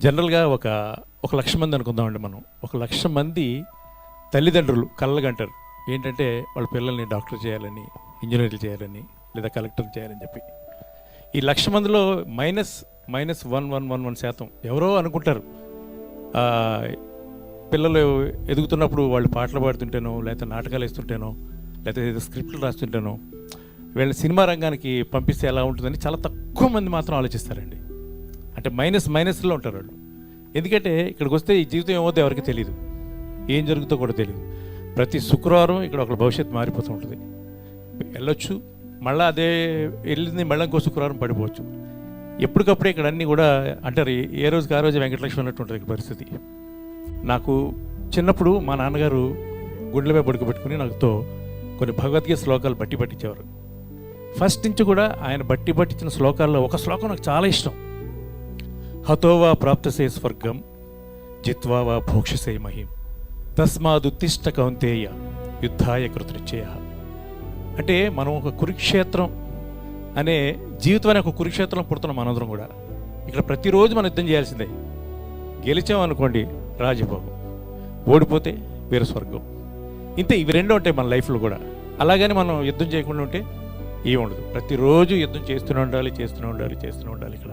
జనరల్గా ఒక 1,00,000 మంది అనుకుందామండి మనం. 1,00,000 మంది తల్లిదండ్రులు కళ్ళగంటారు ఏంటంటే వాళ్ళ పిల్లల్ని డాక్టర్ చేయాలని, ఇంజనీర్లు చేయాలని, లేదా కలెక్టర్ చేయాలని చెప్పి. ఈ 1,00,000 మందిలో -1% ఎవరో అనుకుంటారు. పిల్లలు ఎదుగుతున్నప్పుడు వాళ్ళు పాటలు పాడుతుంటేనో, లేకపోతే నాటకాలు వేస్తుంటేనో, లేకపోతే ఏదో స్క్రిప్ట్లు రాస్తుంటేనో, వీళ్ళని సినిమా రంగానికి పంపిస్తే ఎలా ఉంటుందని చాలా తక్కువ మంది మాత్రం ఆలోచిస్తారండి. అంటే మైనస్లో ఉంటారు వాళ్ళు. ఎందుకంటే ఇక్కడికి వస్తే ఈ జీవితం ఏమవుతుందో ఎవరికి తెలియదు, ఏం జరుగుతుందో కూడా తెలియదు. ప్రతి శుక్రవారం ఇక్కడ ఒక భవిష్యత్తు మారిపోతూ ఉంటుంది. వెళ్ళొచ్చు, మళ్ళీ అదే వెళ్ళింది మళ్ళీ ఇంకో శుక్రవారం పడిపోవచ్చు. ఎప్పటికప్పుడే ఇక్కడ అన్నీ కూడా అంటారు, ఏ రోజుకి ఆ రోజు వెంకటలక్ష్మి అన్నట్టు ఉంటుంది పరిస్థితి. నాకు చిన్నప్పుడు మా నాన్నగారు గుండెల మీద పడుకోబెట్టుకుని నాకుతో కొన్ని భగవద్గీత శ్లోకాలు బట్టి పట్టించేవారు. ఫస్ట్ నుంచి కూడా ఆయన బట్టి పట్టించిన శ్లోకాల్లో ఒక శ్లోకం నాకు చాలా ఇష్టం. హతోవా ప్రాప్తసే స్వర్గం జిత్వా వా భోక్షసే మహిం తస్మాదుత్తిష్ట కౌంతేయ యుద్ధాయ కృతనిశ్చయ. అంటే మనం ఒక కురుక్షేత్రం అనే జీవితం అనే ఒక కురుక్షేత్రం పుడుతున్నాం మనందరం కూడా. ఇక్కడ ప్రతిరోజు మనం యుద్ధం చేయాల్సిందే. గెలిచామనుకోండి రాజభోగం, ఓడిపోతే వీరస్వర్గం. ఇంతే, ఇవి రెండు ఉంటాయి మన లైఫ్లో కూడా. అలాగని మనం యుద్ధం చేయకుండా ఉంటే ఏముండదు. ప్రతిరోజు యుద్ధం చేస్తూనే ఉండాలి ఇక్కడ.